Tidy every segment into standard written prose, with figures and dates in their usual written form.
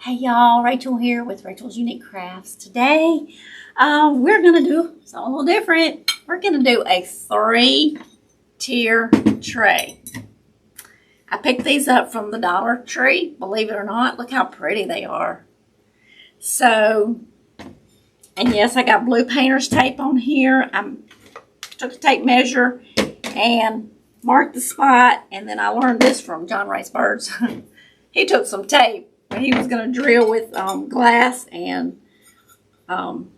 Hey y'all, Rachel here with Rachel's Unique Crafts. Today, we're going to do something a little different. We're going to do a 3-tier tray. I picked these up from the Dollar Tree, believe it or not. Look how pretty they are. So, and yes, I got blue painter's tape on here. I took a tape measure and marked the spot, and then I learned this from John Ray's Birds. He took some tape. He was going to drill with glass, and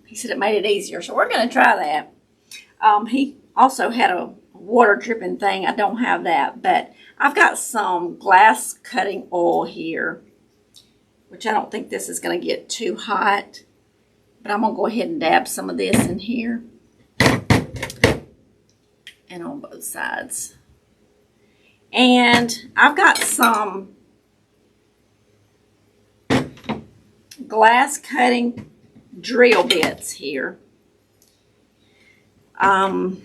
he said it made it easier. So we're going to try that. He also had a water dripping thing. I don't have that, but I've got some glass cutting oil here, which I don't think this is going to get too hot, but I'm going to go ahead and dab some of this in here and on both sides. And I've got some glass cutting drill bits here. Also,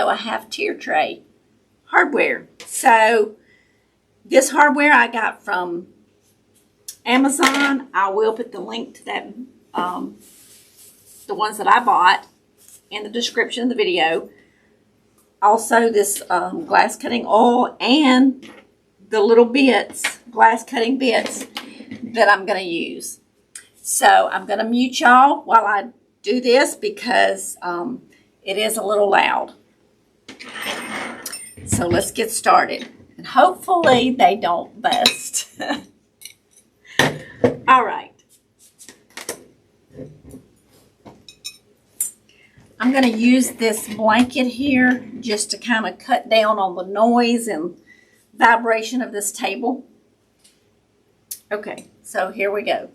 I have tier tray hardware. So this hardware I got from Amazon. I will put the link to that, the ones that I bought, in the description of the video. Also, this glass cutting oil and the little bits, glass cutting bits that I'm going to use. So I'm going to mute y'all while I do this because it is a little loud. So let's get started. And hopefully they don't bust. All right. I'm going to use this blanket here just to kind of cut down on the noise and vibration of this table. Okay, so here we go.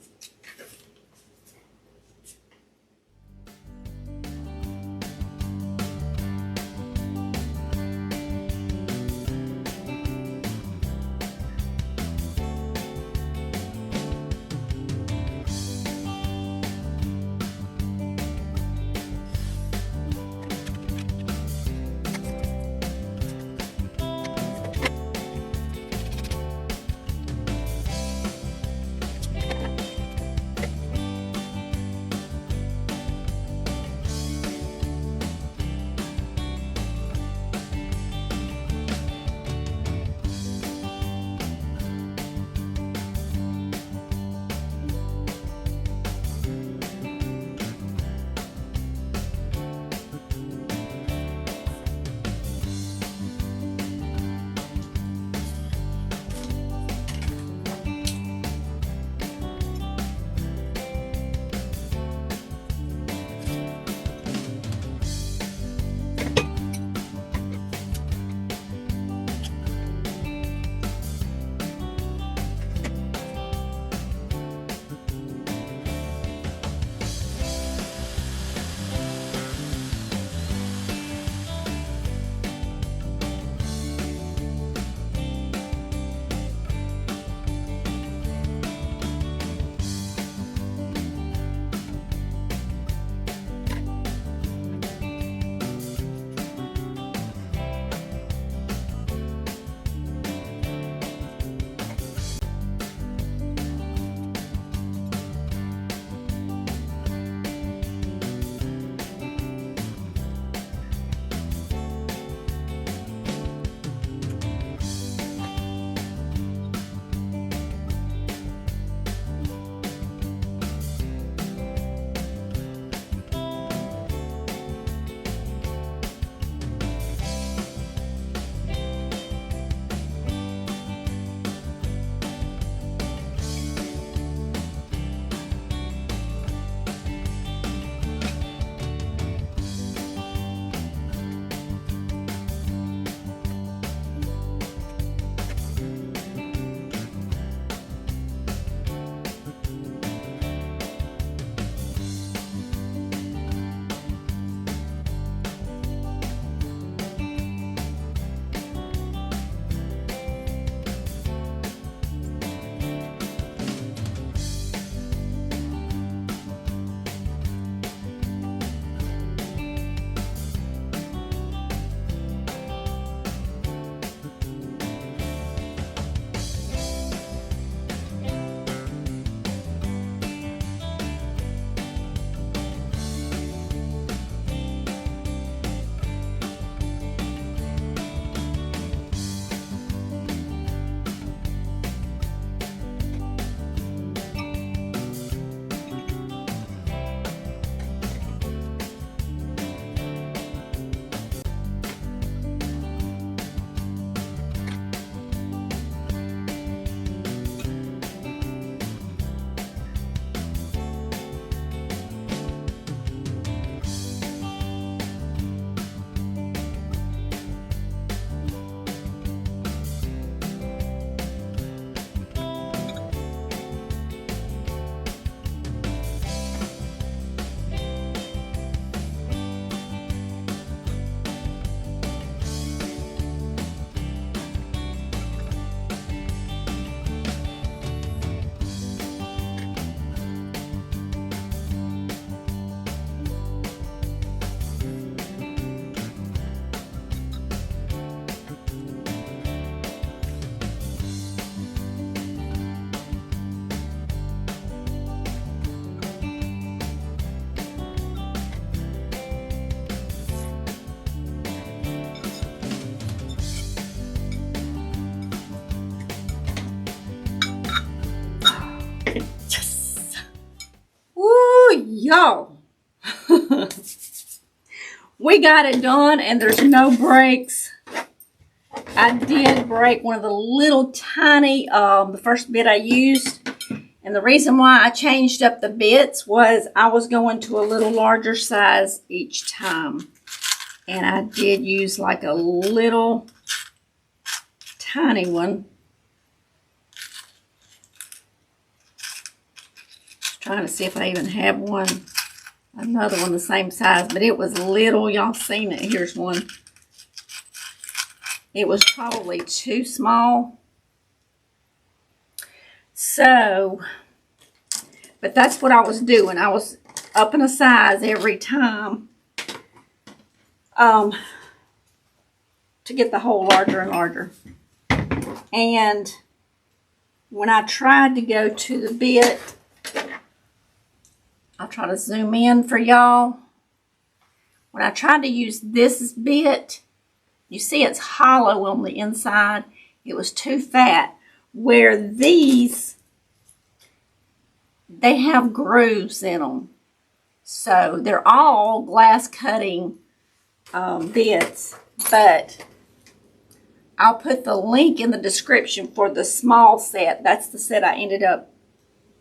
Y'all, we got it done and there's no breaks. I did break one of the little tiny, the first bit I used. And the reason why I changed up the bits was I was going to a little larger size each time. And I did use like a little tiny one. Just trying to see if I even have one. Another one the same size, but it was little. Y'all seen it. Here's one. It was probably too small. So, but that's what I was doing. I was upping a size every time to get the hole larger and larger. And when I tried to go to the bit, I'll try to zoom in for y'all. When I tried to use this bit, you see it's hollow on the inside. It was too fat. Where these, they have grooves in them. So they're all glass cutting bits, but I'll put the link in the description for the small set. That's the set I ended up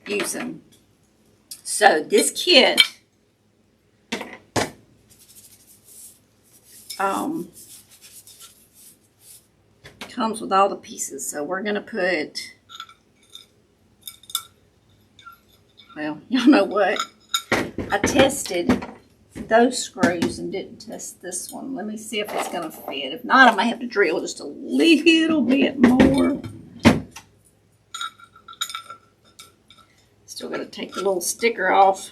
using. So this kit comes with all the pieces. So we're going to put, well, y'all know what? I tested those screws and didn't test this one. Let me see if it's going to fit. If not, I might have to drill just a little bit more. Still got to take the little sticker off.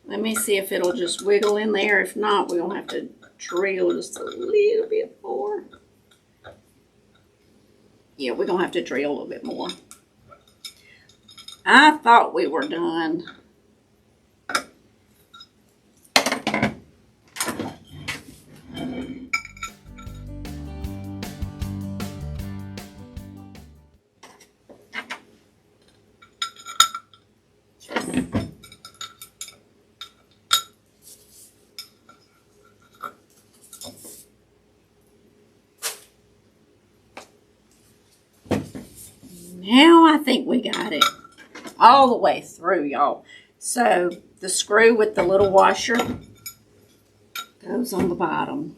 Let me see if it'll just wiggle in there. If not, we're going to have to drill just a little bit more. Yeah, we're going to have to drill a little bit more. I thought we were done. Now I think we got it all the way through, y'all. So the screw with the little washer goes on the bottom.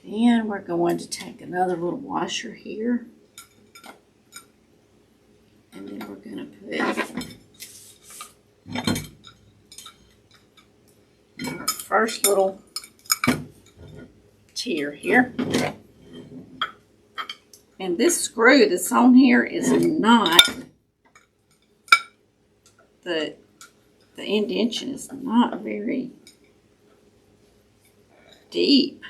Then we're going to take another little washer here. And then we're going to put our first little tier here. And this screw that's on here is not, the indentation is not very deep.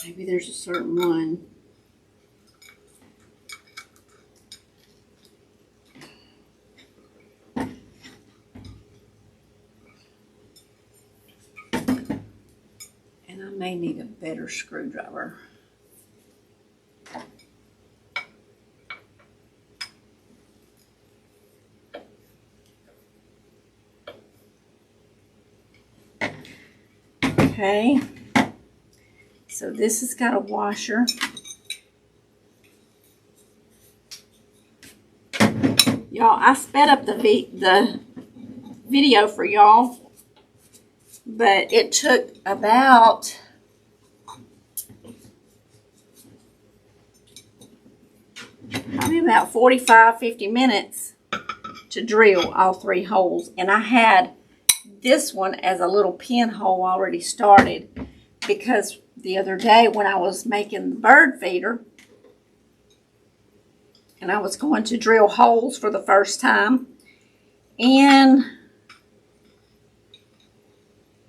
Maybe there's a certain one. And I may need a better screwdriver. Okay. So this has got a washer. Y'all, I sped up the video for y'all, but it took about probably about 45-50 minutes to drill all 3 holes. And I had this one as a little pinhole already started, because the other day when I was making the bird feeder and I was going to drill holes for the first time in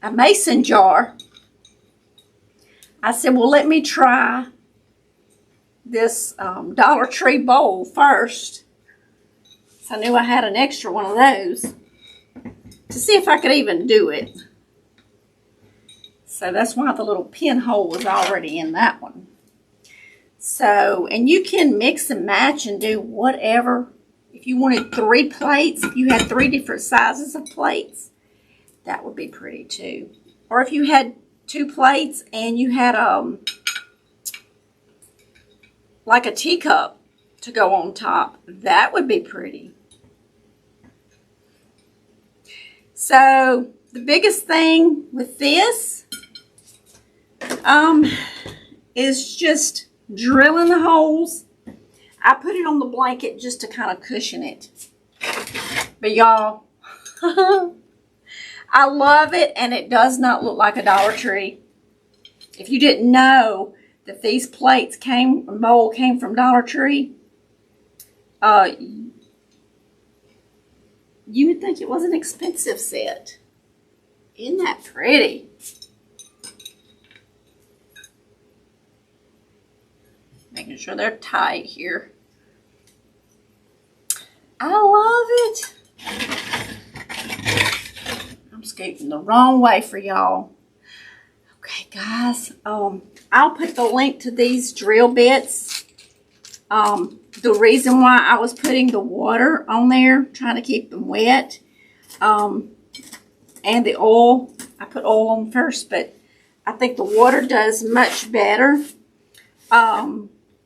a mason jar, I said, well, let me try this Dollar Tree bowl first. So I knew I had an extra one of those to see if I could even do it. So that's why the little pinhole was already in that one. So, and you can mix and match and do whatever. If you wanted 3 plates, if you had 3 different sizes of plates, that would be pretty too. Or if you had 2 plates and you had like a teacup to go on top, that would be pretty. So the biggest thing with this is just drilling the holes. I put it on the blanket just to kind of cushion it. But y'all, I love it, and it does not look like a Dollar Tree. If you didn't know that these plates bowl came from Dollar Tree, you would think it was an expensive set. Isn't that pretty? Making sure they're tight here. I love it. I'm scooting the wrong way for y'all. Okay, guys. I'll put the link to these drill bits. The reason why I was putting the water on there, trying to keep them wet, and the oil, I put oil on first, but I think the water does much better,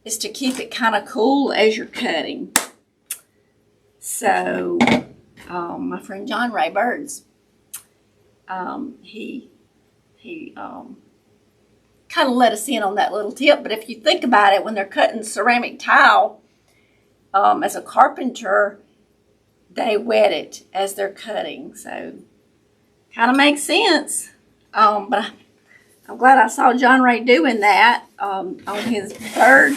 is to keep it kind of cool as you're cutting. So, my friend John Ray Birds, he kind of let us in on that little tip. But if you think about it, when they're cutting ceramic tile, as a carpenter, they wet it as they're cutting. So, kind of makes sense. But I'm glad I saw John Ray doing that on his bird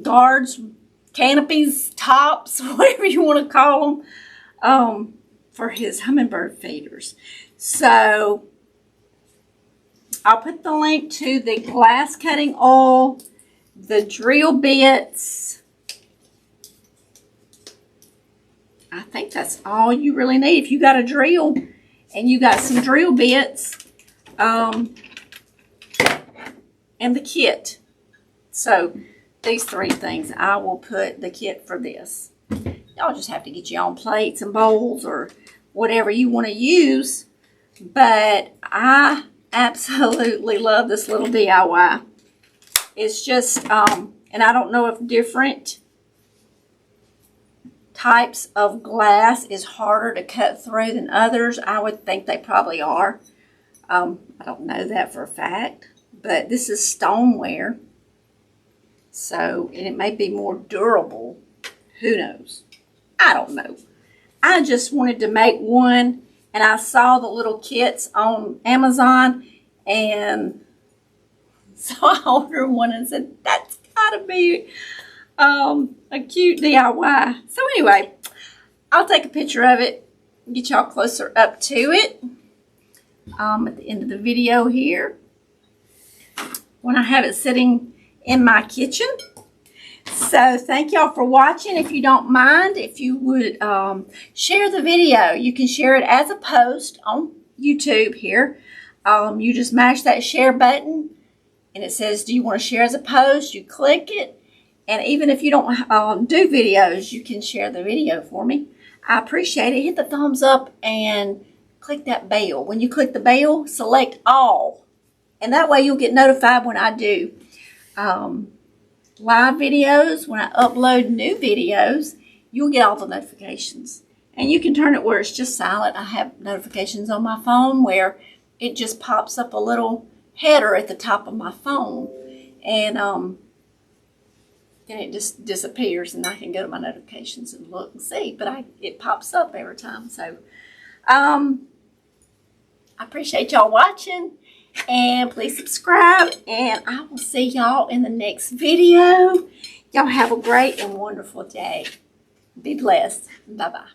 guards, canopies, tops, whatever you want to call them, for his hummingbird feeders. So I'll put the link to the glass cutting oil, the drill bits. I think that's all you really need. If you got a drill and you got some drill bits, and the kit. So these 3 things, I will put the kit for this. Y'all just have to get your own plates and bowls or whatever you want to use. But I absolutely love this little DIY. It's just, and I don't know if different types of glass is harder to cut through than others. I would think they probably are. I don't know that for a fact. But this is stoneware. So, and it may be more durable. Who knows? I don't know. I just wanted to make one, and I saw the little kits on Amazon, and so I ordered one and said, that's gotta be a cute DIY. So anyway, I'll take a picture of it, get y'all closer up to it at the end of the video here, when I have it sitting in my kitchen. So thank y'all for watching. If you don't mind, if you would share the video. You can share it as a post on YouTube here. You just mash that share button and it says, do you want to share as a post? You click it. And even if you don't do videos, you can share the video for me. I appreciate it. Hit the thumbs up and click that bell. When you click the bell, select all. And that way you'll get notified when I do live videos. When I upload new videos, you'll get all the notifications. And you can turn it where it's just silent. I have notifications on my phone where it just pops up a little header at the top of my phone. And then it just disappears and I can go to my notifications and look and see. But it pops up every time. So I appreciate y'all watching. And please subscribe, and I will see y'all in the next video. Y'all have a great and wonderful day. Be blessed. Bye-bye.